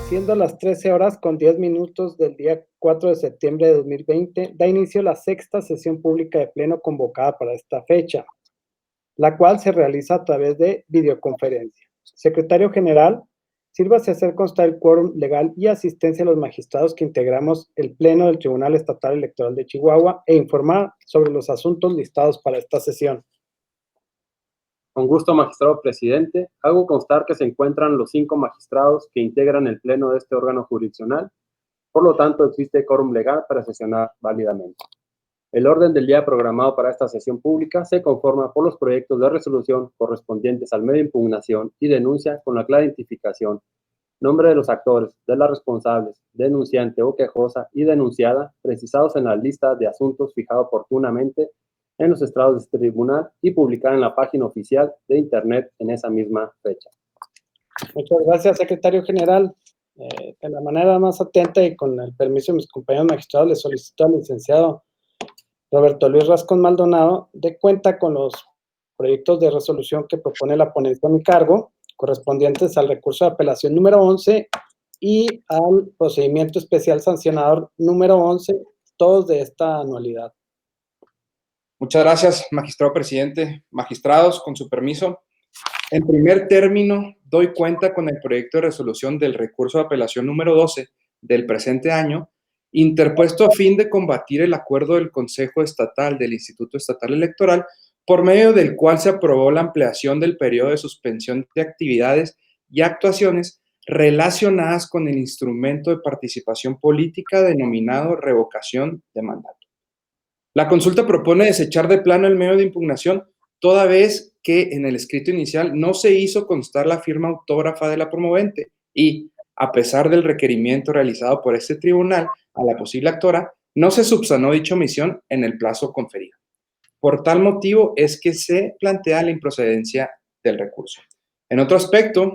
Siendo las 13 horas con 10 minutos del día 4 de septiembre de 2020, da inicio la sexta sesión pública de pleno convocada para esta fecha, la cual se realiza a través de videoconferencia. Secretario General, sírvase a hacer constar el quórum legal y asistencia a los magistrados que integramos el Pleno del Tribunal Estatal Electoral de Chihuahua e informar sobre los asuntos listados para esta sesión. Con gusto, magistrado presidente. Hago constar que se encuentran los 5 magistrados que integran el pleno de este órgano jurisdiccional. Por lo tanto, existe quórum legal para sesionar válidamente. El orden del día programado para esta sesión pública se conforma por los proyectos de resolución correspondientes al medio de impugnación y denuncia con la clara identificación, nombre de los actores, de las responsables, denunciante o quejosa y denunciada, precisados en la lista de asuntos fijada oportunamente en los estrados de este tribunal y publicar en la página oficial de Internet en esa misma fecha. Muchas gracias, secretario general. De la manera más atenta y con el permiso de mis compañeros magistrados, le solicito al licenciado Roberto Luis Rascón Maldonado dé cuenta con los proyectos de resolución que propone la ponencia a mi cargo, correspondientes al recurso de apelación número 11 y al procedimiento especial sancionador número 11, todos de esta anualidad. Muchas gracias, magistrado presidente. Magistrados, con su permiso. En primer término, doy cuenta con el proyecto de resolución del recurso de apelación número 12 del presente año, interpuesto a fin de combatir el acuerdo del Consejo Estatal del Instituto Estatal Electoral, por medio del cual se aprobó la ampliación del periodo de suspensión de actividades y actuaciones relacionadas con el instrumento de participación política denominado revocación de mandato. La consulta propone desechar de plano el medio de impugnación, toda vez que en el escrito inicial no se hizo constar la firma autógrafa de la promovente y, a pesar del requerimiento realizado por este tribunal a la posible actora, no se subsanó dicha omisión en el plazo conferido. Por tal motivo es que se plantea la improcedencia del recurso. En otro aspecto,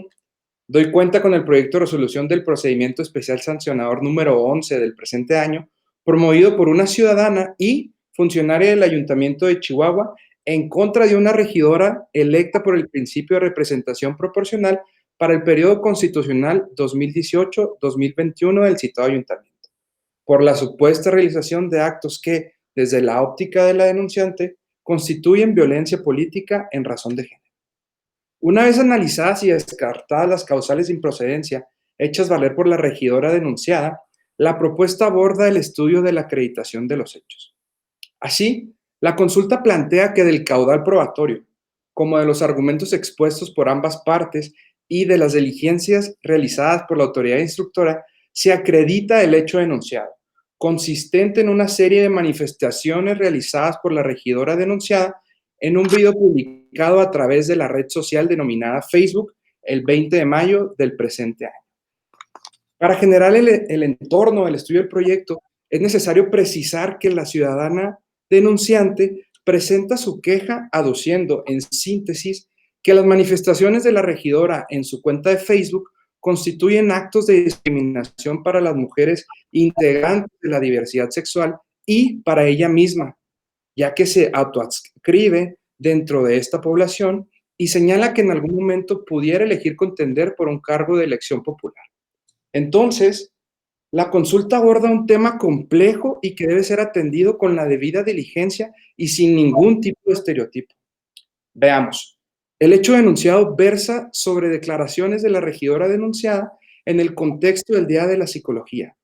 doy cuenta con el proyecto de resolución del procedimiento especial sancionador número 11 del presente año, promovido por una ciudadana y funcionaria del Ayuntamiento de Chihuahua en contra de una regidora electa por el principio de representación proporcional para el periodo constitucional 2018-2021 del citado ayuntamiento, por la supuesta realización de actos que, desde la óptica de la denunciante, constituyen violencia política en razón de género. Una vez analizadas y descartadas las causales de improcedencia hechas valer por la regidora denunciada, la propuesta aborda el estudio de la acreditación de los hechos. Así, la consulta plantea que del caudal probatorio, como de los argumentos expuestos por ambas partes y de las diligencias realizadas por la autoridad instructora, se acredita el hecho denunciado, consistente en una serie de manifestaciones realizadas por la regidora denunciada en un video publicado a través de la red social denominada Facebook el 20 de mayo del presente año. Para generar el entorno del estudio del proyecto, es necesario precisar que la ciudadana denunciante presenta su queja aduciendo, en síntesis, que las manifestaciones de la regidora en su cuenta de Facebook constituyen actos de discriminación para las mujeres integrantes de la diversidad sexual y para ella misma, ya que se autoadscribe dentro de esta población y señala que en algún momento pudiera elegir contender por un cargo de elección popular. Entonces, la consulta aborda un tema complejo y que debe ser atendido con la debida diligencia y sin ningún tipo de estereotipo. Veamos. El hecho denunciado versa sobre declaraciones de la regidora denunciada en el contexto del Día de la Psicología.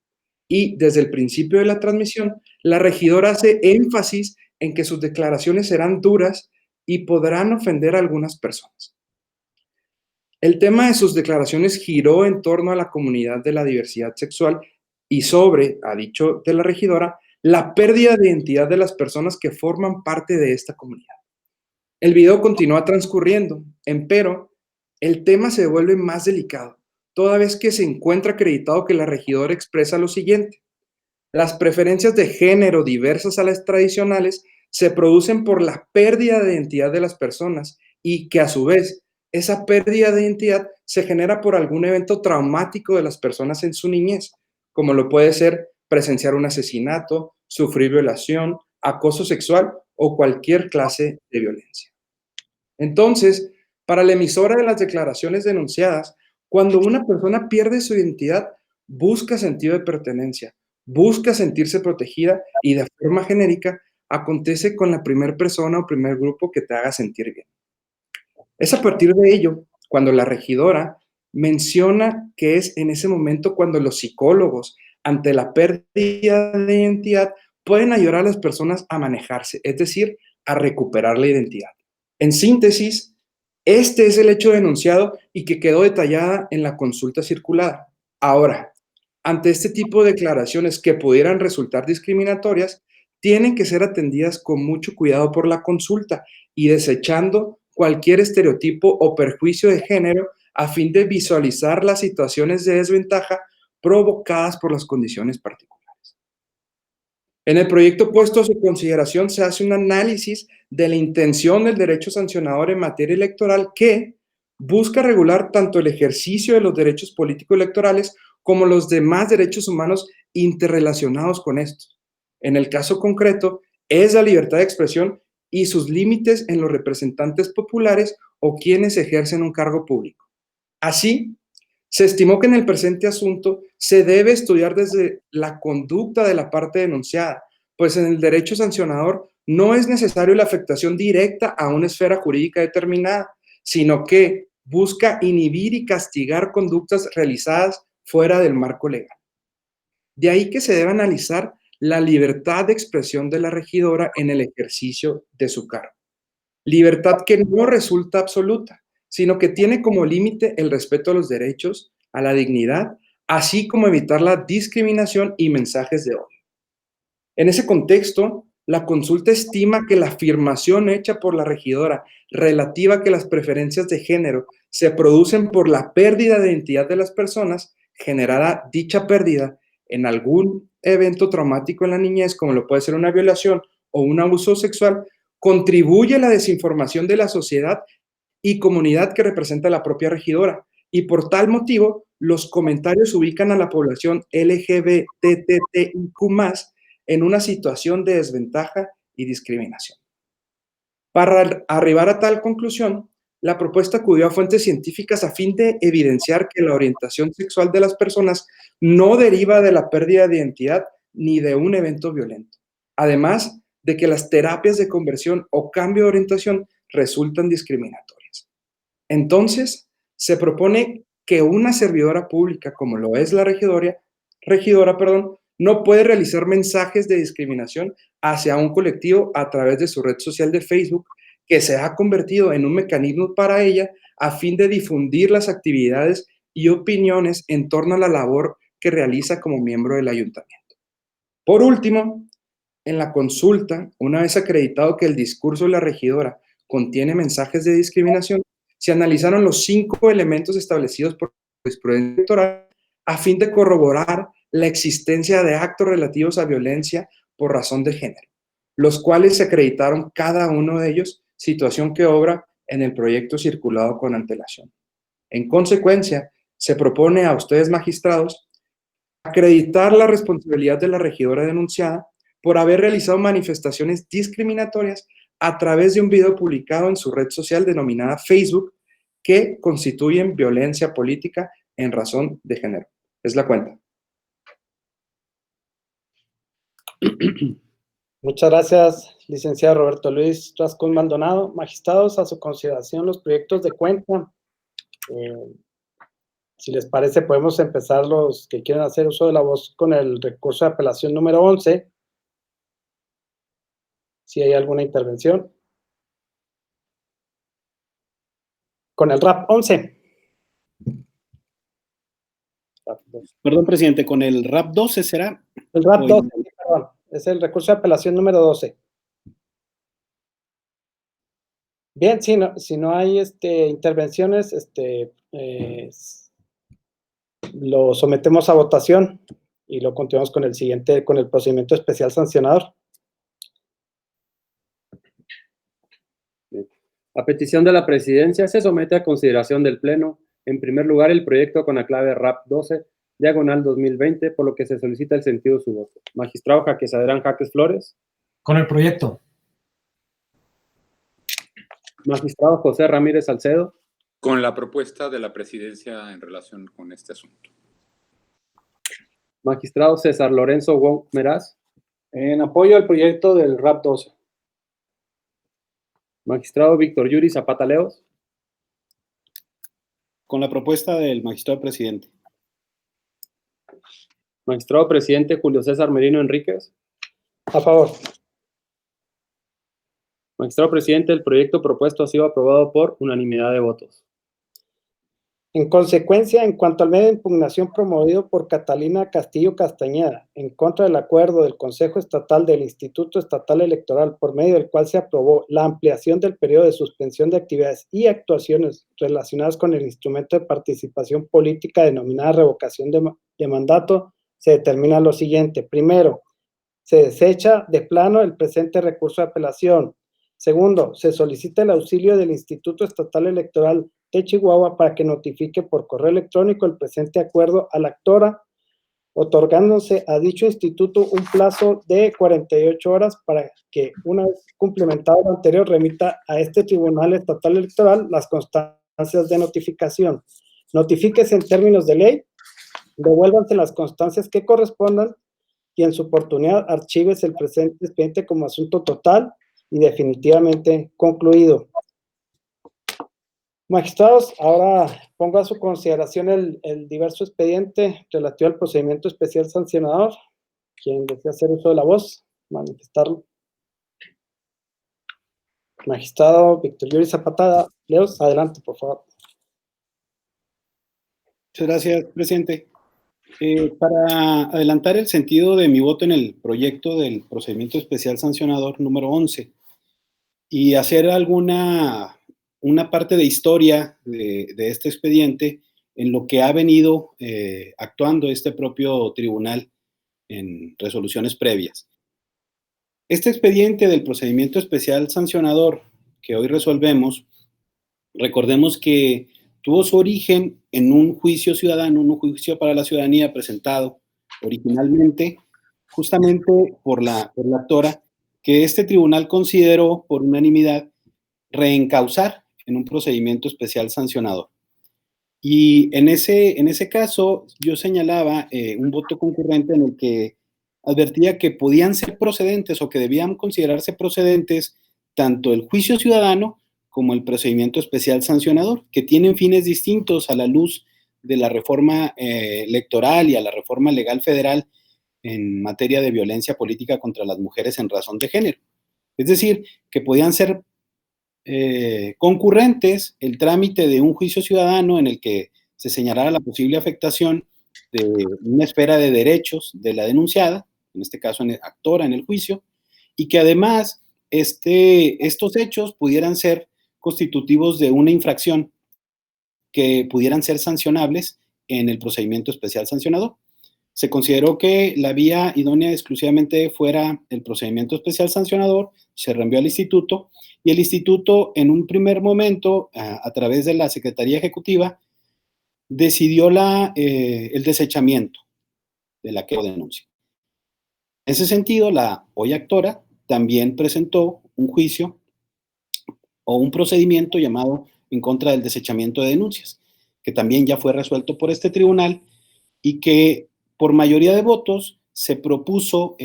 Y desde el principio de la transmisión, la regidora hace énfasis en que sus declaraciones serán duras y podrán ofender a algunas personas. El tema de sus declaraciones giró en torno a la comunidad de la diversidad sexual y sobre, a dicho de la regidora, la pérdida de identidad de las personas que forman parte de esta comunidad. El video continúa transcurriendo, empero, el tema se vuelve más delicado, toda vez que se encuentra acreditado que la regidora expresa lo siguiente: las preferencias de género diversas a las tradicionales se producen por la pérdida de identidad de las personas y que a su vez esa pérdida de identidad se genera por algún evento traumático de las personas en su niñez, como lo puede ser presenciar un asesinato, sufrir violación, acoso sexual o cualquier clase de violencia. Entonces, para la emisora de las declaraciones denunciadas, Cuando una persona pierde su identidad, busca sentido de pertenencia, busca sentirse protegida y de forma genérica acontece con la primera persona o primer grupo que te haga sentir bien. Es a partir de ello cuando la regidora menciona que es en ese momento cuando los psicólogos, ante la pérdida de identidad, pueden ayudar a las personas a manejarse, es decir, a recuperar la identidad. En síntesis, este es el hecho denunciado y que quedó detallada en la consulta circulada. Ahora, ante este tipo de declaraciones que pudieran resultar discriminatorias, tienen que ser atendidas con mucho cuidado por la consulta y desechando cualquier estereotipo o perjuicio de género a fin de visualizar las situaciones de desventaja provocadas por las condiciones particulares. En el proyecto puesto a su consideración se hace un análisis de la intención del derecho sancionador en materia electoral que busca regular tanto el ejercicio de los derechos políticos electorales como los demás derechos humanos interrelacionados con estos. En el caso concreto, es la libertad de expresión y sus límites en los representantes populares o quienes ejercen un cargo público. Así, se estimó que en el presente asunto se debe estudiar desde la conducta de la parte denunciada, pues en el derecho sancionador no es necesario la afectación directa a una esfera jurídica determinada, sino que busca inhibir y castigar conductas realizadas fuera del marco legal. De ahí que se debe analizar la libertad de expresión de la regidora en el ejercicio de su cargo. Libertad que no resulta absoluta, sino que tiene como límite el respeto a los derechos, a la dignidad, así como evitar la discriminación y mensajes de odio. En ese contexto, la consulta estima que la afirmación hecha por la regidora relativa a que las preferencias de género se producen por la pérdida de identidad de las personas, generará dicha pérdida en algún evento traumático en la niñez, como lo puede ser una violación o un abuso sexual, contribuye a la desinformación de la sociedad y comunidad que representa la propia regidora. Y por tal motivo, los comentarios ubican a la población LGBTTIQ+, en una situación de desventaja y discriminación. Para arribar a tal conclusión, la propuesta acudió a fuentes científicas a fin de evidenciar que la orientación sexual de las personas no deriva de la pérdida de identidad ni de un evento violento. Además de que las terapias de conversión o cambio de orientación resultan discriminatorias. Entonces, se propone que una servidora pública, como lo es la regidora, no puede realizar mensajes de discriminación hacia un colectivo a través de su red social de Facebook, que se ha convertido en un mecanismo para ella a fin de difundir las actividades y opiniones en torno a la labor que realiza como miembro del ayuntamiento. Por último, en la consulta, una vez acreditado que el discurso de la regidora contiene mensajes de discriminación, se analizaron los 5 elementos establecidos por la jurisprudencia electoral a fin de corroborar la existencia de actos relativos a violencia por razón de género, los cuales se acreditaron cada uno de ellos, situación que obra en el proyecto circulado con antelación. En consecuencia, se propone a ustedes, magistrados, acreditar la responsabilidad de la regidora denunciada por haber realizado manifestaciones discriminatorias a través de un video publicado en su red social denominada Facebook que constituyen violencia política en razón de género. Es la cuenta. Muchas gracias, licenciado Roberto Luis Rascón Maldonado. Magistrados, a su consideración los proyectos de cuenta. Si les parece, podemos empezar los que quieren hacer uso de la voz con el recurso de apelación número 11. Si hay alguna intervención. Con el RAP 11. Perdón, presidente, ¿con el RAP 12 será? El RAP 12, perdón. Es el recurso de apelación número 12. Bien, si no hay intervenciones, lo sometemos a votación y lo continuamos con el procedimiento especial sancionador. A petición de la presidencia, se somete a consideración del Pleno, en primer lugar, el proyecto con la clave RAP 12, diagonal 2020, por lo que se solicita el sentido de su voto. Magistrado Jaques Adrián Jaques Flores. Con el proyecto. Magistrado José Ramírez Salcedo. con la propuesta de la presidencia en relación con este asunto. Magistrado César Lorenzo Wong Meraz. En apoyo al proyecto del RAP 12. Magistrado Víctor Yuri Zapata Leos. Con la propuesta del magistrado presidente. Magistrado presidente Julio César Merino Enríquez. A favor. Magistrado presidente, el proyecto propuesto ha sido aprobado por unanimidad de votos. En consecuencia, en cuanto al medio de impugnación promovido por Catalina Castillo Castañeda, en contra del acuerdo del Consejo Estatal del Instituto Estatal Electoral, por medio del cual se aprobó la ampliación del periodo de suspensión de actividades y actuaciones relacionadas con el instrumento de participación política denominada revocación de mandato, se determina lo siguiente. Primero, se desecha de plano el presente recurso de apelación. Segundo, se solicita el auxilio del Instituto Estatal Electoral de Chihuahua para que notifique por correo electrónico el presente acuerdo a la actora, otorgándose a dicho instituto un plazo de 48 horas para que, una vez cumplimentado lo anterior, remita a este Tribunal Estatal Electoral las constancias de notificación. Notifíquese en términos de ley, devuélvanse las constancias que correspondan y en su oportunidad archívese el presente expediente como asunto total y definitivamente concluido. Magistrados, ahora pongo a su consideración el diverso expediente relativo al procedimiento especial sancionador. Quien desea hacer uso de la voz, manifestarlo. Magistrado Víctor Yuri Zapata Leos, adelante, por favor. Muchas gracias, presidente. Para adelantar el sentido de mi voto en el proyecto del procedimiento especial sancionador número 11 y hacer una parte de historia de este expediente en lo que ha venido actuando este propio tribunal en resoluciones previas. Este expediente del procedimiento especial sancionador que hoy resolvemos, recordemos que tuvo su origen en un juicio ciudadano, un juicio para la ciudadanía presentado originalmente justamente por la actora, que este tribunal consideró por unanimidad reencauzar en un procedimiento especial sancionador. Y en ese caso yo señalaba un voto concurrente en el que advertía que podían ser procedentes o que debían considerarse procedentes tanto el juicio ciudadano como el procedimiento especial sancionador, que tienen fines distintos a la luz de la reforma electoral y a la reforma legal federal en materia de violencia política contra las mujeres en razón de género. Es decir, que podían ser concurrentes el trámite de un juicio ciudadano en el que se señalara la posible afectación de una esfera de derechos de la denunciada, en este caso actora en el juicio, y que además estos hechos pudieran ser constitutivos de una infracción que pudieran ser sancionables en el procedimiento especial sancionador. Se consideró que la vía idónea exclusivamente fuera el procedimiento especial sancionador, se reenvió al instituto y el instituto en un primer momento, a través de la Secretaría Ejecutiva, decidió el desechamiento de la que denuncia. En ese sentido, la hoy actora también presentó un juicio o un procedimiento llamado en contra del desechamiento de denuncias, que también ya fue resuelto por este tribunal y que por mayoría de votos se propuso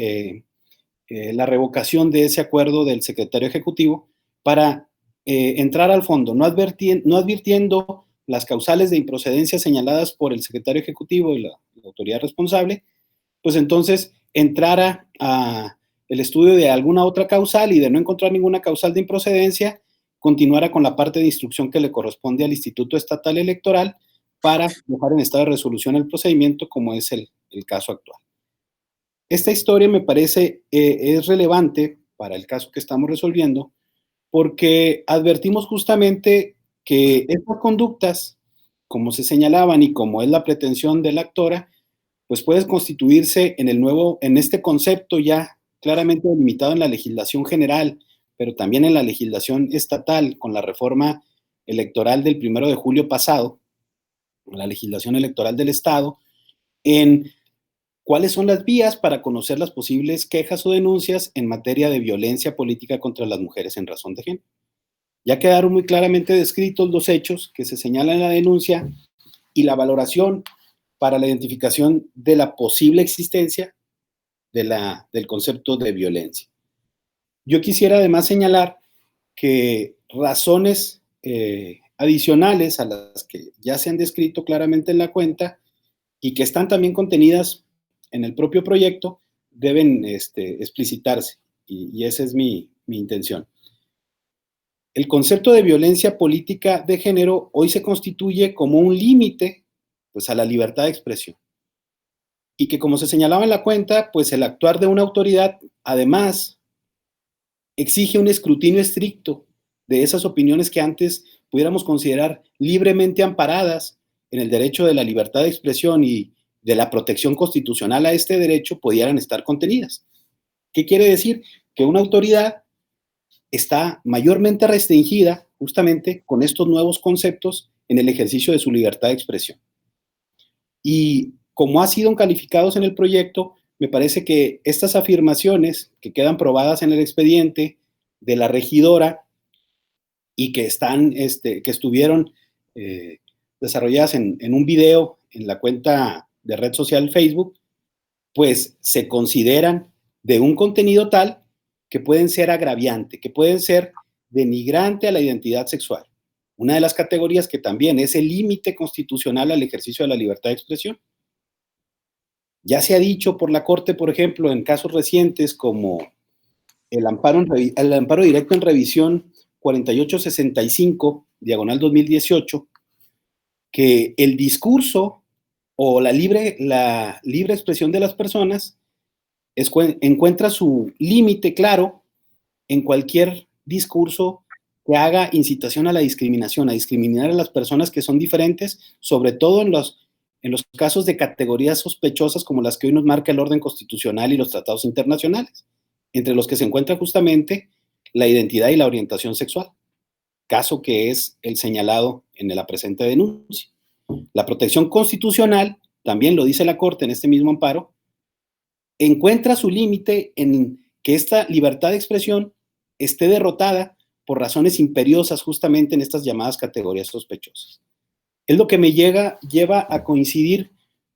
la revocación de ese acuerdo del secretario ejecutivo para entrar al fondo, no advirtiendo las causales de improcedencia señaladas por el secretario ejecutivo y la autoridad responsable, pues entonces entrara a el estudio de alguna otra causal y de no encontrar ninguna causal de improcedencia, continuara con la parte de instrucción que le corresponde al Instituto Estatal Electoral para dejar en estado de resolución el procedimiento, como es el caso actual. Esta historia me parece es relevante para el caso que estamos resolviendo porque advertimos justamente que estas conductas, como se señalaban y como es la pretensión de la actora, pues puede constituirse en este concepto ya claramente delimitado en la legislación general, pero también en la legislación estatal con la reforma electoral del 1 de julio pasado, la legislación electoral del Estado, en cuáles son las vías para conocer las posibles quejas o denuncias en materia de violencia política contra las mujeres en razón de género. Ya quedaron muy claramente descritos los hechos que se señalan en la denuncia y la valoración para la identificación de la posible existencia del concepto de violencia. Yo quisiera además señalar que razones adicionales a las que ya se han descrito claramente en la cuenta y que están también contenidas en el propio proyecto deben explicitarse, y esa es mi intención. El concepto de violencia política de género hoy se constituye como un límite, pues, a la libertad de expresión. Y que, como se señalaba en la cuenta, pues el actuar de una autoridad, además, exige un escrutinio estricto de esas opiniones que antes pudiéramos considerar libremente amparadas en el derecho de la libertad de expresión y de la protección constitucional a este derecho, pudieran estar contenidas. ¿Qué quiere decir? Que una autoridad está mayormente restringida justamente con estos nuevos conceptos en el ejercicio de su libertad de expresión. Y como ha sido calificados en el proyecto, me parece que estas afirmaciones que quedan probadas en el expediente de la regidora y que estuvieron desarrolladas en un video en la cuenta de red social Facebook, pues se consideran de un contenido tal que pueden ser agraviante, que pueden ser denigrante a la identidad sexual. Una de las categorías que también es el límite constitucional al ejercicio de la libertad de expresión. Ya se ha dicho por la Corte, por ejemplo, en casos recientes como el amparo directo en revisión 4865, diagonal 2018, que el discurso o la libre expresión de las personas encuentra su límite claro en cualquier discurso que haga incitación a la discriminación, a discriminar a las personas que son diferentes, sobre todo en los casos de categorías sospechosas como las que hoy nos marca el orden constitucional y los tratados internacionales, entre los que se encuentra justamente la identidad y la orientación sexual, caso que es el señalado en la presente denuncia. La protección constitucional, también lo dice la Corte en este mismo amparo, encuentra su límite en que esta libertad de expresión esté derrotada por razones imperiosas justamente en estas llamadas categorías sospechosas. Es lo que me lleva a coincidir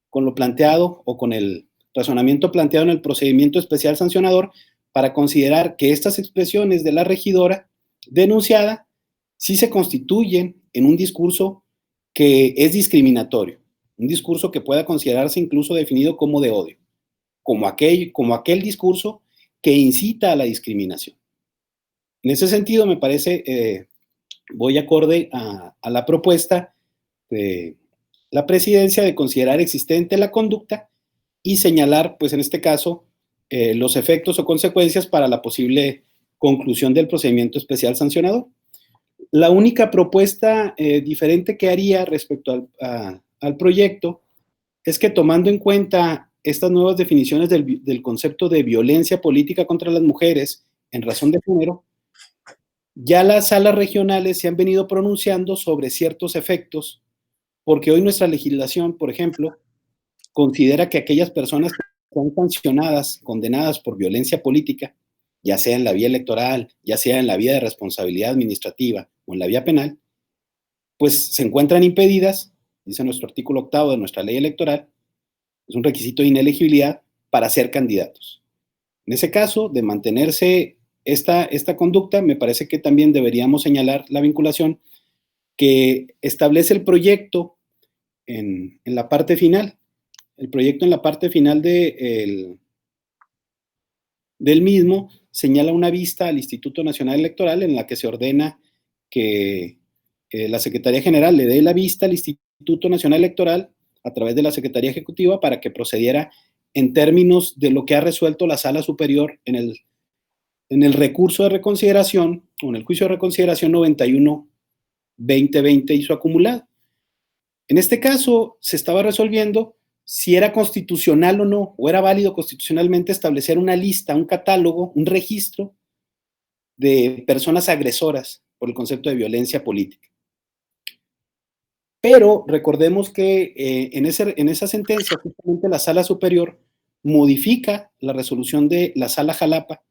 con lo planteado o con el razonamiento planteado en el procedimiento especial sancionador para considerar que estas expresiones de la regidora denunciada sí se constituyen en un discurso que es discriminatorio, un discurso que pueda considerarse incluso definido como de odio, como aquel discurso que incita a la discriminación. En ese sentido, me parece, voy acorde a la propuesta de la presidencia de considerar existente la conducta y señalar, pues en este caso, los efectos o consecuencias para la posible conclusión del procedimiento especial sancionador. La única propuesta diferente que haría respecto al proyecto es que, tomando en cuenta estas nuevas definiciones del concepto de violencia política contra las mujeres en razón de género, ya las salas regionales se han venido pronunciando sobre ciertos efectos, porque hoy nuestra legislación, por ejemplo, considera que aquellas personas que son sancionadas, condenadas por violencia política, ya sea en la vía electoral, ya sea en la vía de responsabilidad administrativa o en la vía penal, pues se encuentran impedidas, dice nuestro artículo 8 de nuestra ley electoral, es un requisito de inelegibilidad para ser candidatos. En ese caso, de mantenerse esta conducta, me parece que también deberíamos señalar la vinculación que establece el proyecto en la parte final. El proyecto en la parte final del mismo señala una vista al Instituto Nacional Electoral en la que se ordena que la Secretaría General le dé la vista al Instituto Nacional Electoral a través de la Secretaría Ejecutiva para que procediera en términos de lo que ha resuelto la Sala Superior en el recurso de reconsideración o en el juicio de reconsideración 91-2020 y su acumulado. En este caso se estaba resolviendo si era constitucional o no, o era válido constitucionalmente establecer una lista, un catálogo, un registro de personas agresoras por el concepto de violencia política. Pero recordemos que en esa sentencia, justamente la Sala Superior modifica la resolución de la Sala Jalapa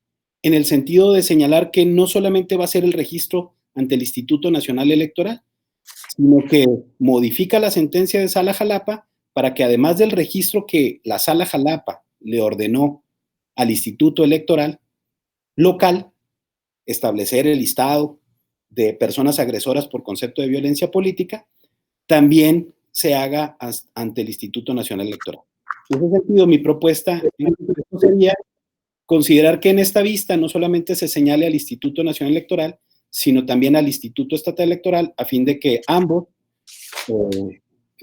en el sentido de señalar que no solamente va a ser el registro ante el Instituto Nacional Electoral, sino que modifica la sentencia de Sala Jalapa para que además del registro que la Sala Jalapa le ordenó al Instituto Electoral local, establecer el listado de personas agresoras por concepto de violencia política, también se haga ante el Instituto Nacional Electoral. En ese sentido, mi propuesta sería considerar que en esta vista no solamente se señale al Instituto Nacional Electoral, sino también al Instituto Estatal Electoral, a fin de que ambos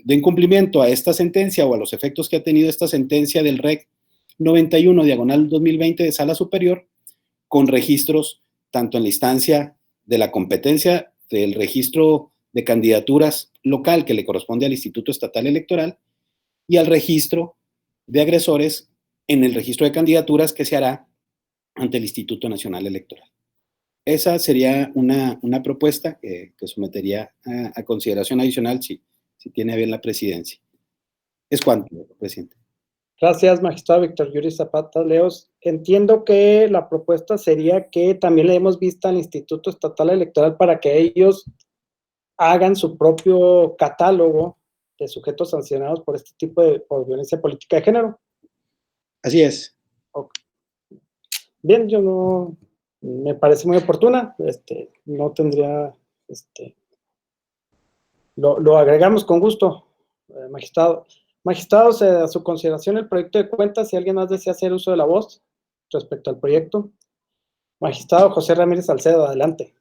den cumplimiento a esta sentencia o a los efectos que ha tenido esta sentencia del REC 91/2020 de Sala Superior, con registros tanto en la instancia de la competencia del registro de candidaturas local que le corresponde al Instituto Estatal Electoral y al registro de agresores en el registro de candidaturas que se hará ante el Instituto Nacional Electoral. Esa sería una propuesta que sometería a consideración adicional si tiene a bien la presidencia. Es cuanto, presidente. Gracias, magistrado Víctor Yuri Zapata Leos. Entiendo que la propuesta sería que también le demos vista al Instituto Estatal Electoral para que ellos hagan su propio catálogo de sujetos sancionados por este tipo por violencia política de género. Así es. Okay. Bien, yo no, me parece muy oportuna, no tendría, lo agregamos con gusto, magistrado. Magistrados, a su consideración el proyecto de cuenta, si alguien más desea hacer uso de la voz respecto al proyecto. Magistrado José Ramírez Salcedo, adelante.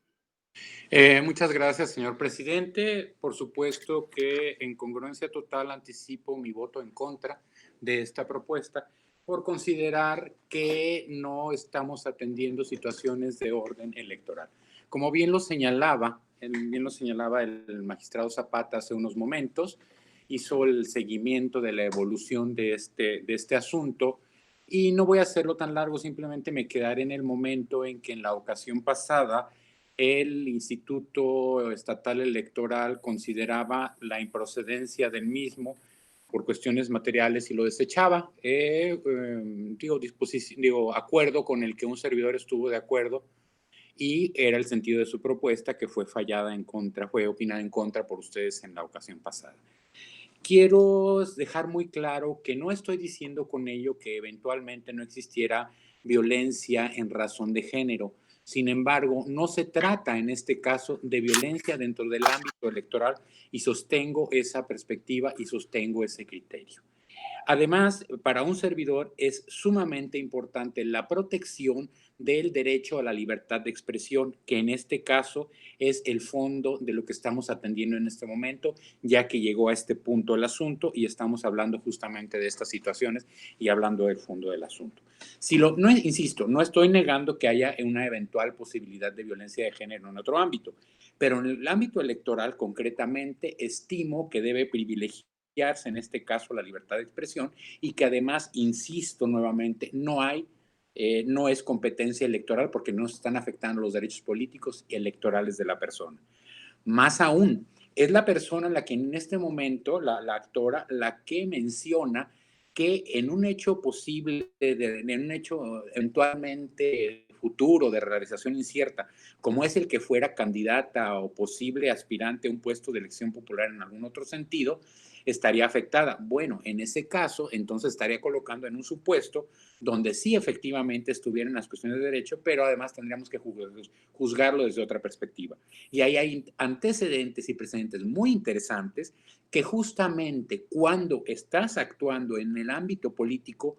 Muchas gracias, señor presidente. Por supuesto que en congruencia total anticipo mi voto en contra de esta propuesta por considerar que no estamos atendiendo situaciones de orden electoral. Como bien lo señalaba el magistrado Zapata hace unos momentos, hizo el seguimiento de la evolución de este asunto y no voy a hacerlo tan largo, simplemente me quedaré en el momento en que en la ocasión pasada el Instituto Estatal Electoral consideraba la improcedencia del mismo por cuestiones materiales y lo desechaba. Acuerdo con el que un servidor estuvo de acuerdo y era el sentido de su propuesta que fue opinada en contra por ustedes en la ocasión pasada. Quiero dejar muy claro que no estoy diciendo con ello que eventualmente no existiera violencia en razón de género. Sin embargo, no se trata en este caso de violencia dentro del ámbito electoral y sostengo esa perspectiva y sostengo ese criterio. Además, para un servidor es sumamente importante la protección del derecho a la libertad de expresión, que en este caso es el fondo de lo que estamos atendiendo en este momento, ya que llegó a este punto el asunto y estamos hablando justamente de estas situaciones y hablando del fondo del asunto. Insisto, no estoy negando que haya una eventual posibilidad de violencia de género en otro ámbito, pero en el ámbito electoral concretamente estimo que debe privilegiar en este caso la libertad de expresión y que además, insisto nuevamente, no es competencia electoral porque no se están afectando los derechos políticos y electorales de la persona. Más aún, es la persona la que en este momento, la actora, la que menciona que en un hecho posible, en un hecho eventualmente futuro de realización incierta, como es el que fuera candidata o posible aspirante a un puesto de elección popular en algún otro sentido, estaría afectada. Bueno, en ese caso, entonces estaría colocando en un supuesto donde sí efectivamente estuvieran las cuestiones de derecho, pero además tendríamos que juzgarlo desde otra perspectiva. Y ahí hay antecedentes y precedentes muy interesantes que justamente cuando estás actuando en el ámbito político,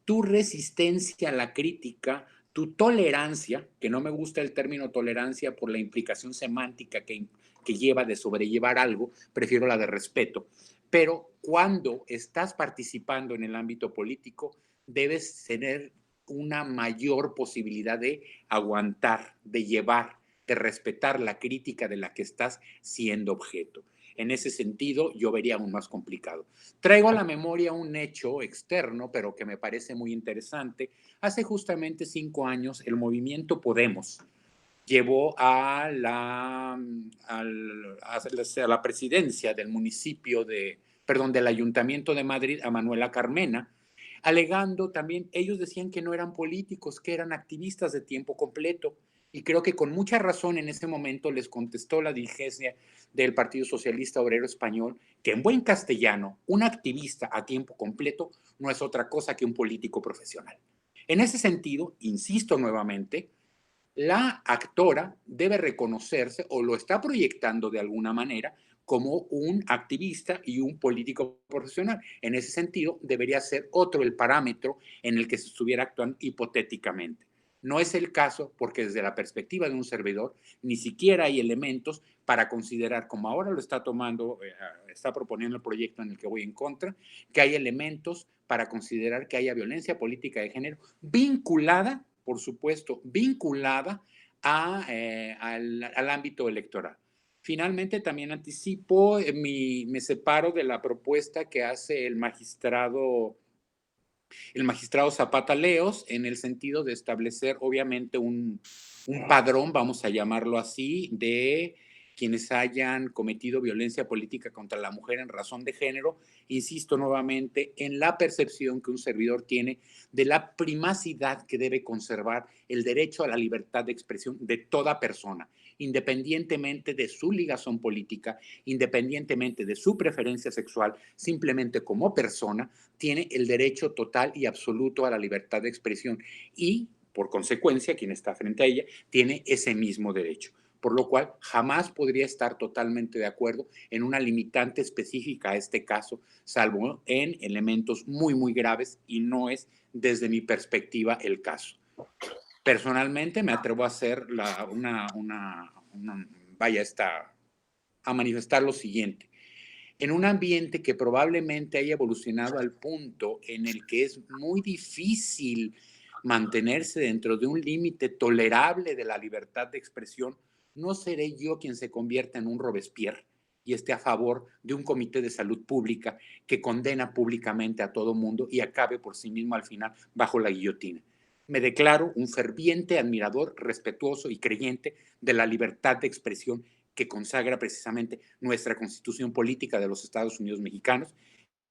tu resistencia a la crítica, tu tolerancia, que no me gusta el término tolerancia por la implicación semántica que lleva de sobrellevar algo, prefiero la de respeto. Pero cuando estás participando en el ámbito político, debes tener una mayor posibilidad de aguantar, de llevar, de respetar la crítica de la que estás siendo objeto. En ese sentido, yo vería aún más complicado. Traigo a la memoria un hecho externo, pero que me parece muy interesante. Hace justamente 5 años, el movimiento Podemos llevó a la presidencia del del Ayuntamiento de Madrid a Manuela Carmena, alegando también, ellos decían que no eran políticos, que eran activistas de tiempo completo. Y creo que con mucha razón en ese momento les contestó la dirigencia del Partido Socialista Obrero Español que en buen castellano, un activista a tiempo completo no es otra cosa que un político profesional. En ese sentido, insisto nuevamente, la actora debe reconocerse o lo está proyectando de alguna manera como un activista y un político profesional. En ese sentido, debería ser otro el parámetro en el que se estuviera actuando hipotéticamente. No es el caso porque desde la perspectiva de un servidor ni siquiera hay elementos para considerar, como ahora lo está tomando, está proponiendo el proyecto en el que voy en contra, que hay elementos para considerar que haya violencia política de género vinculada, por supuesto, vinculada al ámbito electoral. Finalmente, también anticipo, me separo de la propuesta que hace el magistrado Zapata Leos, en el sentido de establecer, obviamente, un padrón, vamos a llamarlo así, de quienes hayan cometido violencia política contra la mujer en razón de género. Insisto nuevamente en la percepción que un servidor tiene de la primacidad que debe conservar el derecho a la libertad de expresión de toda persona, independientemente de su ligazón política, independientemente de su preferencia sexual, simplemente como persona, tiene el derecho total y absoluto a la libertad de expresión y, por consecuencia, quien está frente a ella tiene ese mismo derecho. Por lo cual, jamás podría estar totalmente de acuerdo en una limitante específica a este caso, salvo en elementos muy, muy graves, y no es, desde mi perspectiva, el caso. Personalmente, me atrevo a hacer a manifestar lo siguiente. En un ambiente que probablemente haya evolucionado al punto en el que es muy difícil mantenerse dentro de un límite tolerable de la libertad de expresión, no seré yo quien se convierta en un Robespierre y esté a favor de un comité de salud pública que condena públicamente a todo mundo y acabe por sí mismo al final bajo la guillotina. Me declaro un ferviente admirador, respetuoso y creyente de la libertad de expresión que consagra precisamente nuestra Constitución Política de los Estados Unidos Mexicanos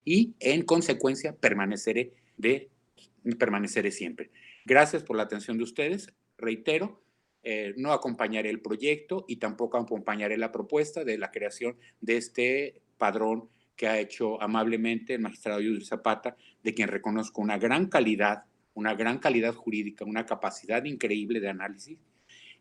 y, en consecuencia, permaneceré siempre. Gracias por la atención de ustedes. Reitero, no acompañaré el proyecto y tampoco acompañaré la propuesta de la creación de este padrón que ha hecho amablemente el magistrado Yudri Zapata, de quien reconozco una gran calidad jurídica, una capacidad increíble de análisis,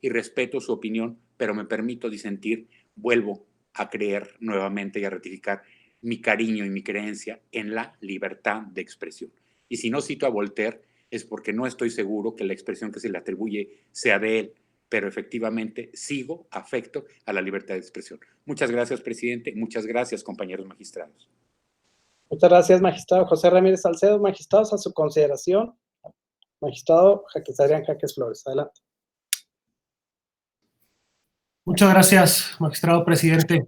y respeto su opinión, pero me permito disentir. Vuelvo a creer nuevamente y a ratificar mi cariño y mi creencia en la libertad de expresión. Y si no cito a Voltaire, es porque no estoy seguro que la expresión que se le atribuye sea de él, pero efectivamente afecto a la libertad de expresión. Muchas gracias, presidente. Muchas gracias, compañeros magistrados. Muchas gracias, magistrado José Ramírez Salcedo. Magistrados, a su consideración. Magistrado Adrián Jaques Flores, adelante. Muchas gracias, magistrado presidente.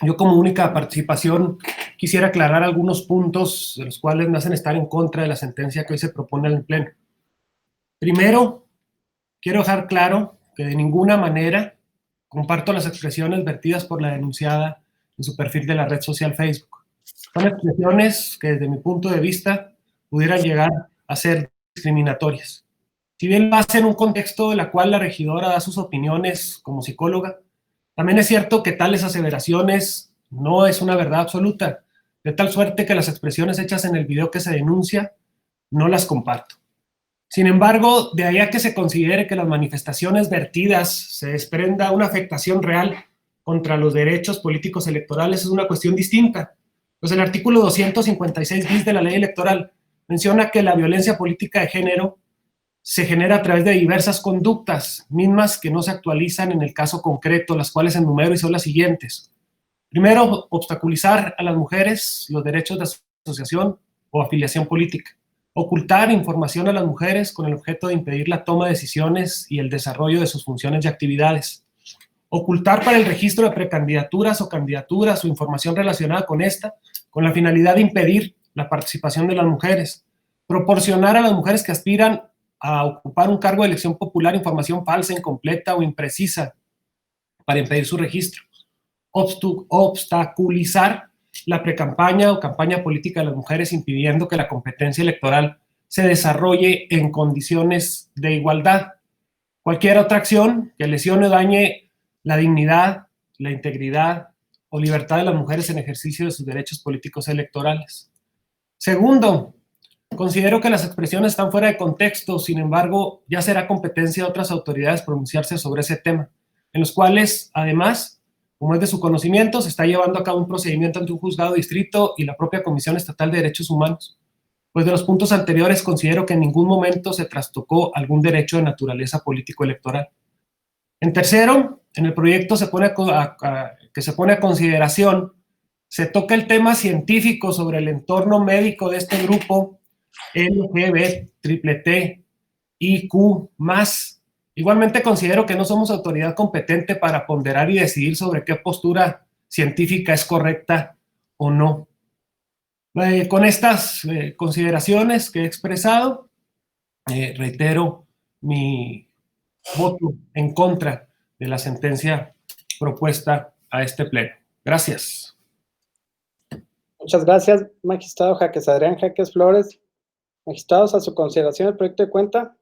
Yo, como única participación, quisiera aclarar algunos puntos de los cuales me hacen estar en contra de la sentencia que hoy se propone en el Pleno. Primero, quiero dejar claro que de ninguna manera comparto las expresiones vertidas por la denunciada en su perfil de la red social Facebook. Son expresiones que, desde mi punto de vista, pudieran llegar a ser discriminatorias. Si bien lo hace en un contexto en el cual la regidora da sus opiniones como psicóloga, también es cierto que tales aseveraciones no es una verdad absoluta, de tal suerte que las expresiones hechas en el video que se denuncia no las comparto. Sin embargo, de ahí a que se considere que las manifestaciones vertidas se desprenda una afectación real contra los derechos políticos electorales es una cuestión distinta. Pues el artículo 256 bis de la ley electoral menciona que la violencia política de género se genera a través de diversas conductas, mismas que no se actualizan en el caso concreto, las cuales enumero y son las siguientes. Primero, obstaculizar a las mujeres los derechos de asociación o afiliación política. Ocultar información a las mujeres con el objeto de impedir la toma de decisiones y el desarrollo de sus funciones y actividades. Ocultar para el registro de precandidaturas o candidaturas o información relacionada con esta, con la finalidad de impedir la participación de las mujeres. Proporcionar a las mujeres que aspiran a ocupar un cargo de elección popular información falsa, incompleta o imprecisa para impedir su registro. Obstaculizar la precampaña o campaña política de las mujeres, impidiendo que la competencia electoral se desarrolle en condiciones de igualdad. cualquier otra acción que lesione o dañe la dignidad, la integridad o libertad de las mujeres en ejercicio de sus derechos políticos electorales. Segundo, considero que las expresiones están fuera de contexto, sin embargo, ya será competencia de otras autoridades pronunciarse sobre ese tema, en los cuales, además, como es de su conocimiento, se está llevando a cabo un procedimiento ante un juzgado de distrito y la propia Comisión Estatal de Derechos Humanos. Pues de los puntos anteriores considero que en ningún momento se trastocó algún derecho de naturaleza político-electoral. En tercero, en el proyecto que se pone a consideración, se toca el tema científico sobre el entorno médico de este grupo LGBTIQ+. Igualmente considero que no somos autoridad competente para ponderar y decidir sobre qué postura científica es correcta o no. Con estas consideraciones que he expresado, reitero mi voto en contra de la sentencia propuesta a este pleno. Gracias. Muchas gracias, magistrado Jaques Adrián Jaques Flores. Magistrados, a su consideración el proyecto de cuenta.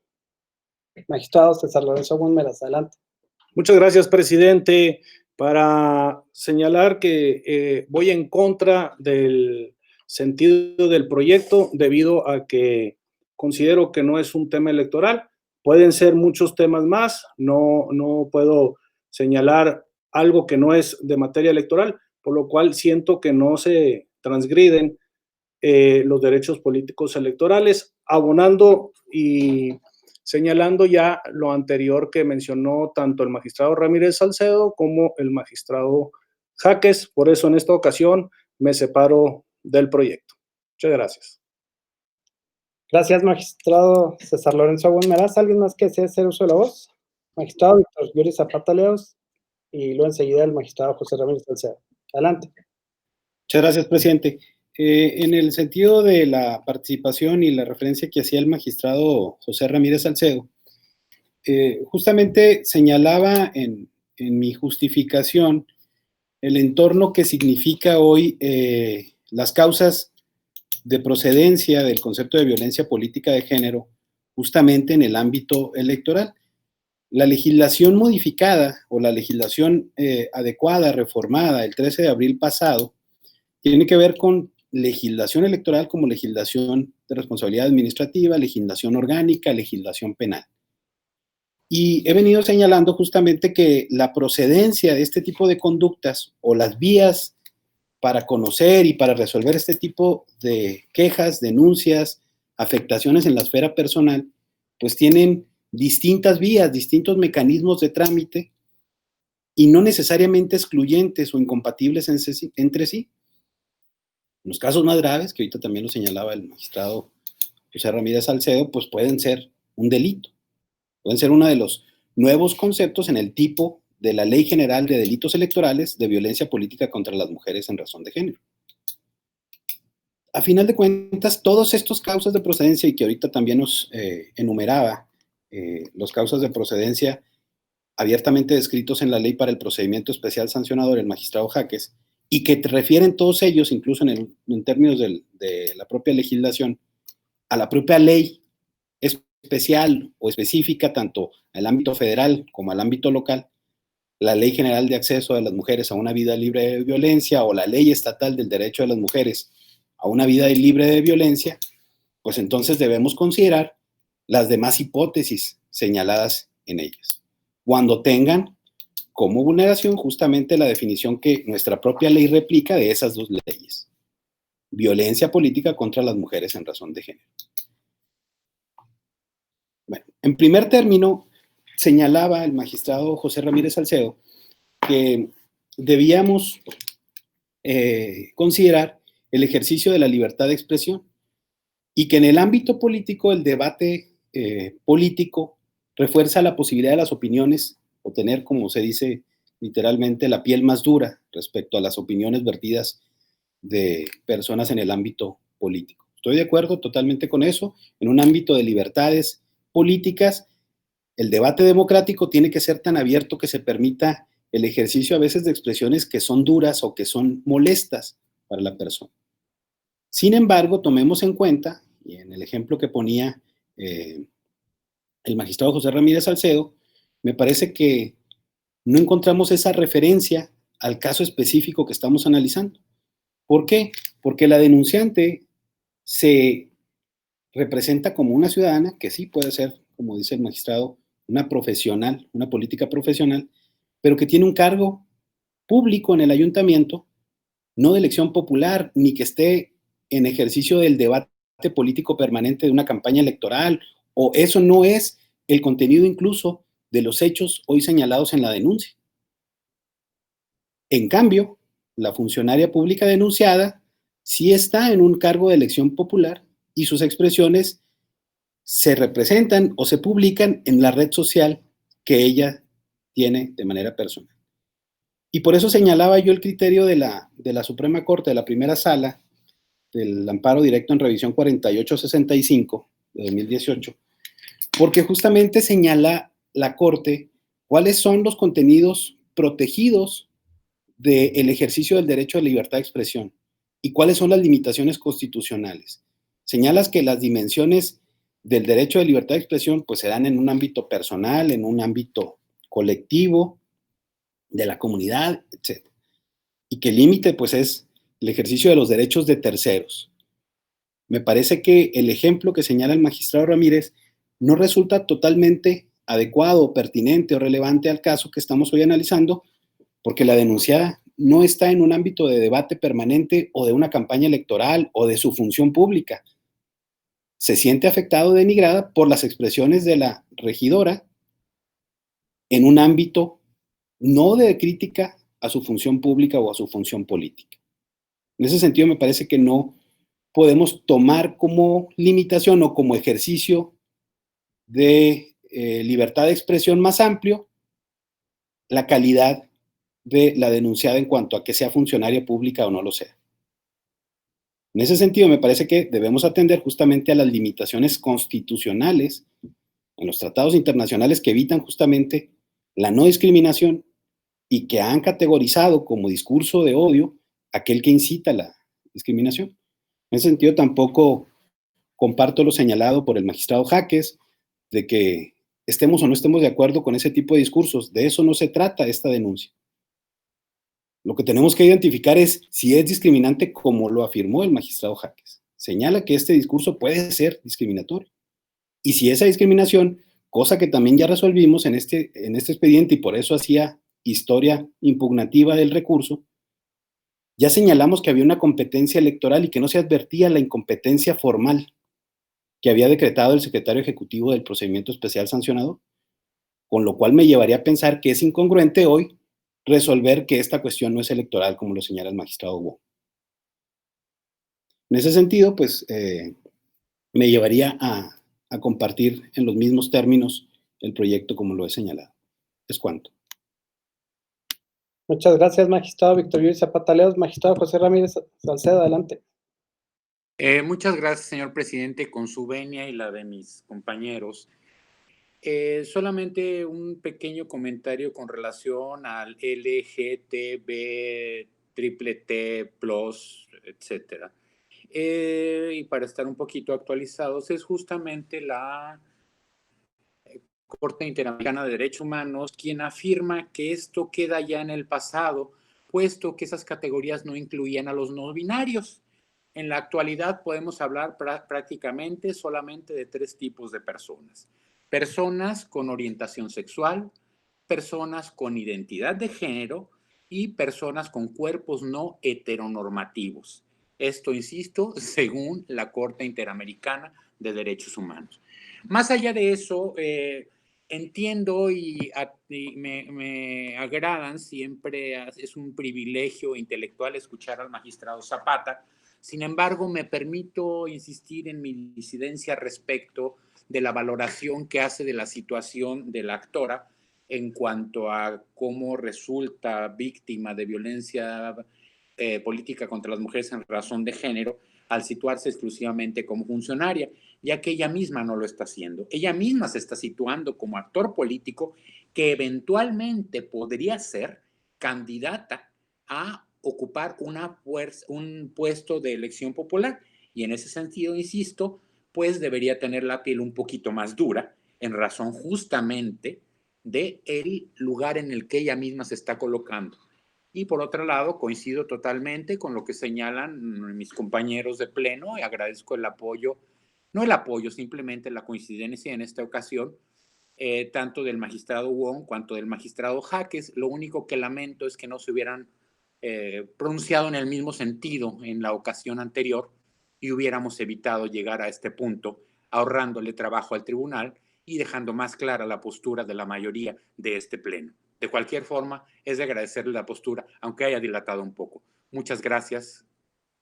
Magistrado César Lorenzo Gúnmeras, adelante. Muchas gracias, presidente. Para señalar que voy en contra del sentido del proyecto debido a que considero que no es un tema electoral. Pueden ser muchos temas más, no puedo señalar algo que no es de materia electoral, por lo cual siento que no se transgriden los derechos políticos electorales, abonando y señalando ya lo anterior que mencionó tanto el magistrado Ramírez Salcedo como el magistrado Jaques. Por eso en esta ocasión me separo del proyecto. Muchas gracias. Gracias, magistrado César Lorenzo Gúnmeras. ¿Alguien más que desee hacer uso de la voz? Magistrado Víctor Yuri Zapata Leos y luego enseguida el magistrado José Ramírez Salcedo. Adelante. Muchas gracias, presidente. En el sentido de la participación y la referencia que hacía el magistrado José Ramírez Salcedo, justamente señalaba en mi justificación el entorno que significa hoy las causas de procedencia del concepto de violencia política de género justamente en el ámbito electoral. La legislación modificada o la legislación adecuada, reformada el 13 de abril pasado, tiene que ver con legislación electoral como legislación de responsabilidad administrativa, legislación orgánica, legislación penal. Y he venido señalando justamente que la procedencia de este tipo de conductas o las vías para conocer y para resolver este tipo de quejas, denuncias, afectaciones en la esfera personal, pues tienen distintas vías, distintos mecanismos de trámite y no necesariamente excluyentes o incompatibles entre sí. En los casos más graves, que ahorita también lo señalaba el magistrado José Ramírez Salcedo, pues pueden ser un delito. Pueden ser uno de los nuevos conceptos en el tipo de la Ley General de Delitos Electorales de Violencia Política contra las Mujeres en Razón de Género. A final de cuentas, todas estas causas de procedencia, y que ahorita también nos enumeraba, los causas de procedencia abiertamente descritos en la Ley para el Procedimiento Especial Sancionador, el magistrado Jaques, y que refieren todos ellos, incluso en términos de la propia legislación, a la propia ley especial o específica, tanto al ámbito federal como al ámbito local, la Ley General de Acceso de las Mujeres a una Vida Libre de Violencia o la Ley Estatal del Derecho de las Mujeres a una Vida Libre de Violencia, pues entonces debemos considerar las demás hipótesis señaladas en ellas, cuando tengan como vulneración justamente la definición que nuestra propia ley replica de esas dos leyes. Violencia política contra las mujeres en razón de género. Bueno, en primer término, señalaba el magistrado José Ramírez Salcedo que debíamos considerar el ejercicio de la libertad de expresión y que en el ámbito político el debate político refuerza la posibilidad de las opiniones o tener, como se dice literalmente, la piel más dura respecto a las opiniones vertidas de personas en el ámbito político. Estoy de acuerdo totalmente con eso. En un ámbito de libertades políticas, el debate democrático tiene que ser tan abierto que se permita el ejercicio a veces de expresiones que son duras o que son molestas para la persona. Sin embargo, tomemos en cuenta, y en el ejemplo que ponía el magistrado José Ramírez Salcedo, me parece que no encontramos esa referencia al caso específico que estamos analizando. ¿Por qué? Porque la denunciante se representa como una ciudadana que sí puede ser, como dice el magistrado, una profesional, una política profesional, pero que tiene un cargo público en el ayuntamiento, no de elección popular, ni que esté en ejercicio del debate político permanente de una campaña electoral, o eso no es el contenido incluso de los hechos hoy señalados en la denuncia. En cambio, la funcionaria pública denunciada sí está en un cargo de elección popular y sus expresiones se representan o se publican en la red social que ella tiene de manera personal. Y por eso señalaba yo el criterio de la Suprema Corte, de la primera sala, del amparo directo en revisión 4865 de 2018, porque justamente señala la Corte cuáles son los contenidos protegidos del ejercicio del derecho de libertad de expresión y cuáles son las limitaciones constitucionales. Señalas que las dimensiones del derecho de libertad de expresión pues se dan en un ámbito personal, en un ámbito colectivo, de la comunidad, etc. Y que el límite pues es el ejercicio de los derechos de terceros. Me parece que el ejemplo que señala el magistrado Ramírez no resulta totalmente adecuado, pertinente o relevante al caso que estamos hoy analizando, porque la denunciada no está en un ámbito de debate permanente o de una campaña electoral o de su función pública. Se siente afectada o denigrada por las expresiones de la regidora en un ámbito no de crítica a su función pública o a su función política. En ese sentido, me parece que no podemos tomar como limitación o como ejercicio de libertad de expresión más amplio la calidad de la denunciada en cuanto a que sea funcionaria pública o no lo sea. En ese sentido, me parece que debemos atender justamente a las limitaciones constitucionales en los tratados internacionales que evitan justamente la no discriminación y que han categorizado como discurso de odio aquel que incita a la discriminación. En ese sentido, tampoco comparto lo señalado por el magistrado Jaques de que estemos o no estemos de acuerdo con ese tipo de discursos. De eso no se trata esta denuncia. Lo que tenemos que identificar es si es discriminante como lo afirmó el magistrado Jaques. Señala que este discurso puede ser discriminatorio. Y si esa discriminación, cosa que también ya resolvimos en este expediente y por eso hacía historia impugnativa del recurso, ya señalamos que había una competencia electoral y que no se advertía la incompetencia formal que había decretado el secretario ejecutivo del procedimiento especial sancionador, con lo cual me llevaría a pensar que es incongruente hoy resolver que esta cuestión no es electoral, como lo señala el magistrado Wong. En ese sentido, pues, me llevaría a compartir en los mismos términos el proyecto como lo he señalado. Es cuanto. Muchas gracias, magistrado Víctor Yuri Zapata Leos. Magistrado José Ramírez Salcedo, adelante. Muchas gracias, señor presidente, con su venia y la de mis compañeros. Solamente un pequeño comentario con relación al LGTB, TTT+, etcétera. Y para estar un poquito actualizados, es justamente la Corte Interamericana de Derechos Humanos quien afirma que esto queda ya en el pasado, puesto que esas categorías no incluían a los no binarios. En la actualidad podemos hablar prácticamente solamente de 3 tipos de personas. Personas con orientación sexual, personas con identidad de género y personas con cuerpos no heteronormativos. Esto, insisto, según la Corte Interamericana de Derechos Humanos. Más allá de eso, entiendo y me agradan, siempre es un privilegio intelectual escuchar al magistrado Zapata. Sin embargo, me permito insistir en mi disidencia respecto de la valoración que hace de la situación de la actora en cuanto a cómo resulta víctima de violencia política contra las mujeres en razón de género al situarse exclusivamente como funcionaria, ya que ella misma no lo está haciendo. Ella misma se está situando como actor político que eventualmente podría ser candidata a ocupar un puesto de elección popular. Y en ese sentido, insisto, pues debería tener la piel un poquito más dura en razón justamente del lugar en el que ella misma se está colocando. Y por otro lado, coincido totalmente con lo que señalan mis compañeros de pleno y agradezco el apoyo, no el apoyo, simplemente la coincidencia en esta ocasión, tanto del magistrado Wong cuanto del magistrado Jaques. Lo único que lamento es que no se hubieran pronunciado en el mismo sentido en la ocasión anterior y hubiéramos evitado llegar a este punto, ahorrándole trabajo al tribunal y dejando más clara la postura de la mayoría de este pleno. De cualquier forma, es de agradecerle la postura, aunque haya dilatado un poco. Muchas gracias,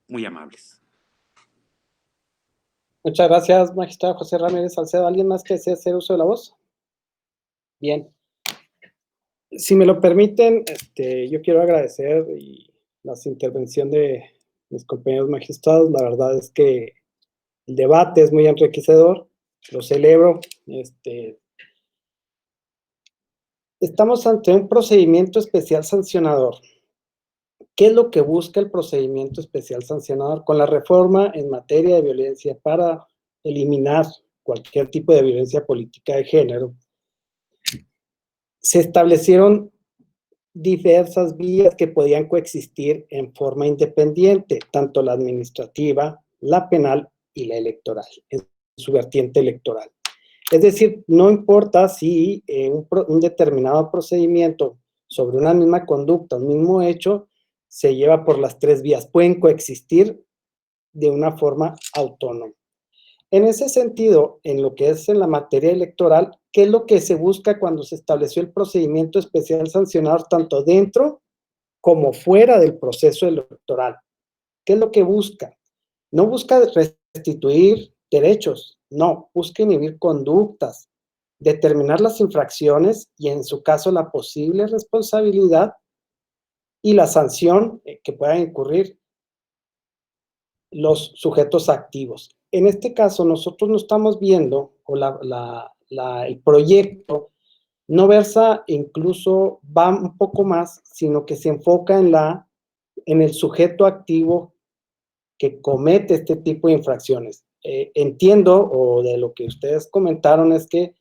muy amables. Muchas gracias, magistrado José Ramírez Salcedo. ¿Alguien más que desee hacer uso de la voz? Bien. Si me lo permiten, yo quiero agradecer las intervenciones de mis compañeros magistrados. La verdad es que el debate es muy enriquecedor, lo celebro. Estamos ante un procedimiento especial sancionador. ¿Qué es lo que busca el procedimiento especial sancionador? Con la reforma en materia de violencia para eliminar cualquier tipo de violencia política de género, se establecieron diversas vías que podían coexistir en forma independiente, tanto la administrativa, la penal y la electoral, en su vertiente electoral. Es decir, no importa si un determinado procedimiento sobre una misma conducta, un mismo hecho, se lleva por las tres vías, pueden coexistir de una forma autónoma. En ese sentido, en lo que es en la materia electoral, ¿qué es lo que se busca cuando se estableció el procedimiento especial sancionador tanto dentro como fuera del proceso electoral? ¿Qué es lo que busca? No busca restituir derechos, no, busca inhibir conductas, determinar las infracciones y en su caso la posible responsabilidad y la sanción que puedan incurrir los sujetos activos. En este caso, nosotros no estamos viendo, o el proyecto no versa, incluso va un poco más, sino que se enfoca en el sujeto activo que comete este tipo de infracciones. Entiendo, o de lo que ustedes comentaron, es que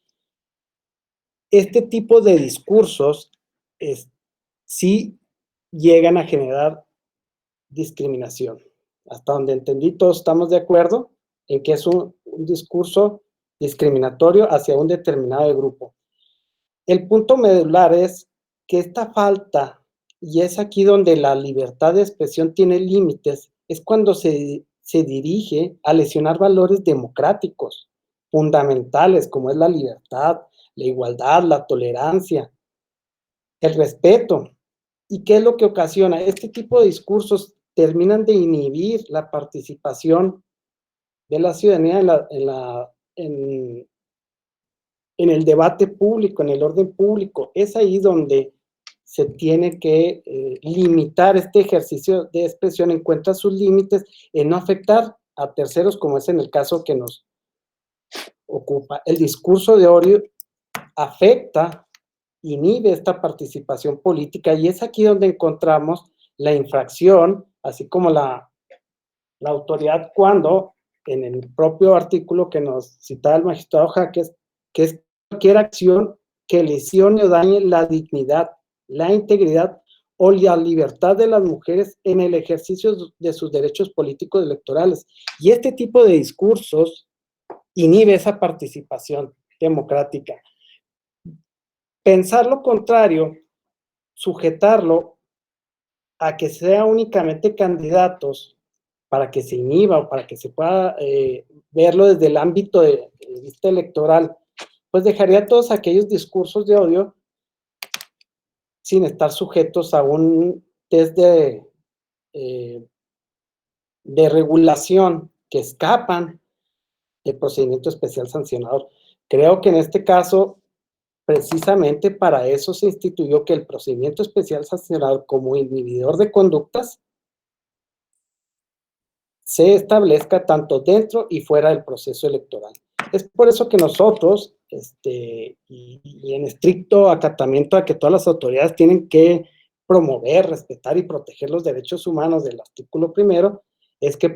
este tipo de discursos sí llegan a generar discriminación. Hasta donde entendí, todos estamos de acuerdo en que es un discurso discriminatorio hacia un determinado grupo. El punto medular es que esta falta, y es aquí donde la libertad de expresión tiene límites, es cuando se dirige a lesionar valores democráticos fundamentales, como es la libertad, la igualdad, la tolerancia, el respeto. ¿Y qué es lo que ocasiona? Este tipo de discursos terminan de inhibir la participación de la ciudadanía en el debate público, en el orden público. Es ahí donde se tiene que limitar este ejercicio de expresión, encuentra sus límites en no afectar a terceros, como es en el caso que nos ocupa. El discurso de odio afecta, inhibe esta participación política y es aquí donde encontramos la infracción, así como la autoridad cuando, en el propio artículo que nos citaba el magistrado Jaques, que es cualquier acción que lesione o dañe la dignidad, la integridad o la libertad de las mujeres en el ejercicio de sus derechos políticos electorales. Y este tipo de discursos inhibe esa participación democrática. Pensar lo contrario, sujetarlo a que sea únicamente candidatos para que se inhiba o para que se pueda verlo desde el ámbito de vista electoral, pues dejaría todos aquellos discursos de odio sin estar sujetos a un test de regulación que escapan del procedimiento especial sancionador. Creo que en este caso, precisamente para eso se instituyó que el procedimiento especial sancionador como inhibidor de conductas se establezca tanto dentro y fuera del proceso electoral. Es por eso que nosotros, y en estricto acatamiento a que todas las autoridades tienen que promover, respetar y proteger los derechos humanos del artículo primero, es que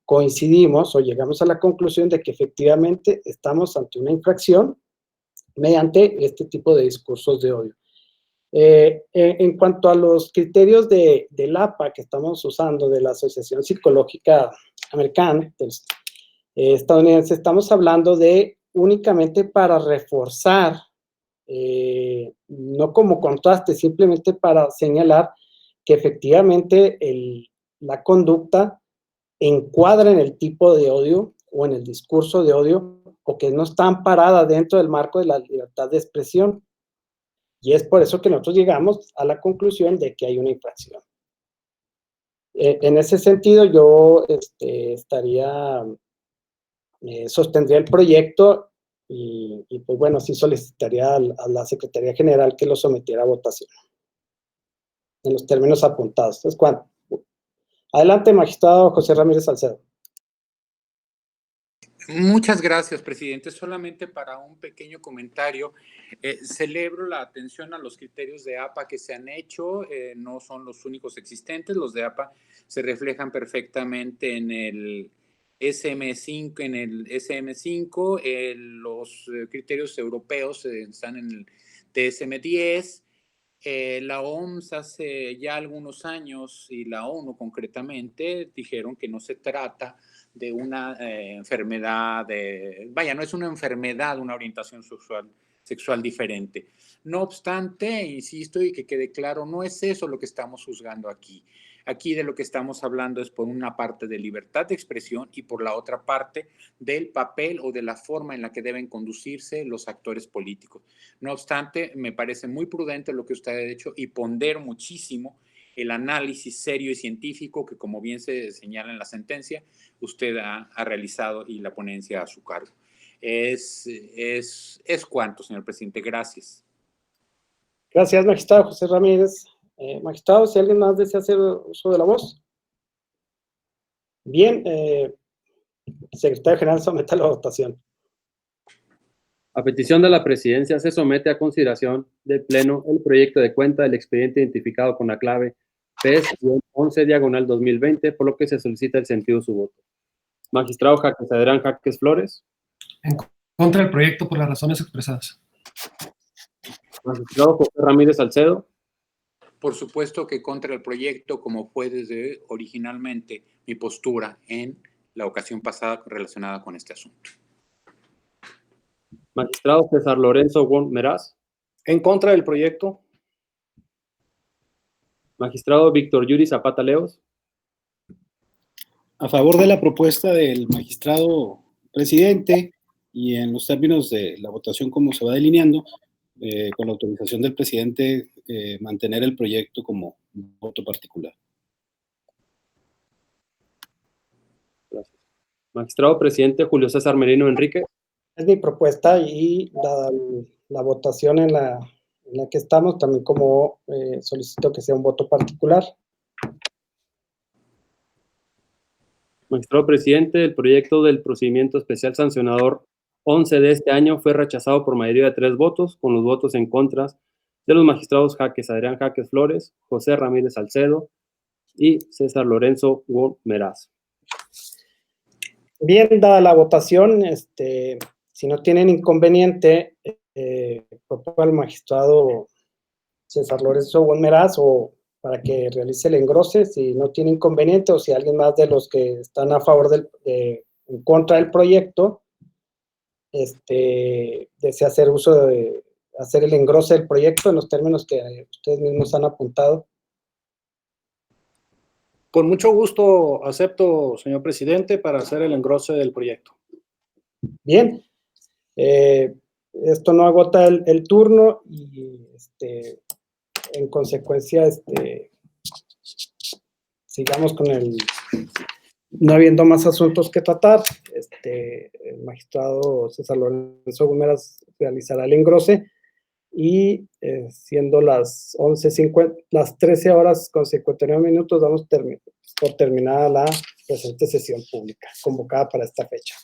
coincidimos o llegamos a la conclusión de que efectivamente estamos ante una infracción mediante este tipo de discursos de odio. En cuanto a los criterios del APA que estamos usando, de la Asociación Psicológica Americana, estadounidense, estamos hablando de únicamente para reforzar, no como contraste, simplemente para señalar que efectivamente la conducta encuadra en el tipo de odio o en el discurso de odio, o que no está amparada dentro del marco de la libertad de expresión. Y es por eso que nosotros llegamos a la conclusión de que hay una infracción. En ese sentido, yo sostendría el proyecto y pues bueno, sí solicitaría a la Secretaría General que lo sometiera a votación en los términos apuntados. Entonces, ¿cuándo? Adelante, magistrado José Ramírez Salcedo. Muchas gracias, presidente. Solamente para un pequeño comentario, celebro la atención a los criterios de APA que se han hecho, no son los únicos existentes, los de APA se reflejan perfectamente en el SM5, los criterios europeos están en el DSM-10, la OMS hace ya algunos años y la ONU concretamente dijeron que no se trata de una enfermedad, no es una enfermedad, una orientación sexual diferente. No obstante, insisto y que quede claro, no es eso lo que estamos juzgando aquí. Aquí de lo que estamos hablando es por una parte de libertad de expresión y por la otra parte del papel o de la forma en la que deben conducirse los actores políticos. No obstante, me parece muy prudente lo que usted ha hecho y pondero muchísimo el análisis serio y científico que, como bien se señala en la sentencia, usted ha realizado y la ponencia a su cargo. Es cuanto, señor presidente. Gracias. Gracias, magistrado José Ramírez. Magistrado, si alguien más desea hacer uso de la voz. Bien, secretario general, somete a la votación. A petición de la presidencia, se somete a consideración del Pleno el proyecto de cuenta del expediente identificado con la clave PES-11/2020, por lo que se solicita el sentido de su voto. Magistrado Jaques Adrián Jaques Flores. En contra del proyecto por las razones expresadas. Magistrado José Ramírez Salcedo. Por supuesto que contra el proyecto, como fue desde originalmente mi postura en la ocasión pasada relacionada con este asunto. Magistrado César Lorenzo Wong Meraz. En contra del proyecto. Magistrado Víctor Yuri Zapata Leos. A favor de la propuesta del magistrado presidente y en los términos de la votación como se va delineando, con la autorización del presidente, mantener el proyecto como voto particular. Gracias. Magistrado presidente Julio César Merino Enrique. Es mi propuesta y dada la votación en la que estamos, también como solicito que sea un voto particular. Magistrado presidente, el proyecto del procedimiento especial sancionador 11 de este año fue rechazado por mayoría de 3 votos, con los votos en contra de los magistrados Jaques Adrián Jaques Flores, José Ramírez Salcedo y César Lorenzo Wong Meraz. Bien, dada la votación, si no tienen inconveniente, propongo al magistrado César Lorenzo Wong Meraz o para que realice el engrose, si no tiene inconveniente, o si alguien más de los que están a favor en contra del proyecto, desea hacer uso de hacer el engrose del proyecto en los términos que ustedes mismos han apuntado. Con mucho gusto acepto, señor presidente, para hacer el engrose del proyecto. Bien, esto no agota el turno y en consecuencia sigamos con no habiendo más asuntos que tratar, el magistrado César Lorenzo Gómez realizará el engrose y siendo las 11:50, las 13 horas con 59 minutos, damos por terminada la presente sesión pública convocada para esta fecha.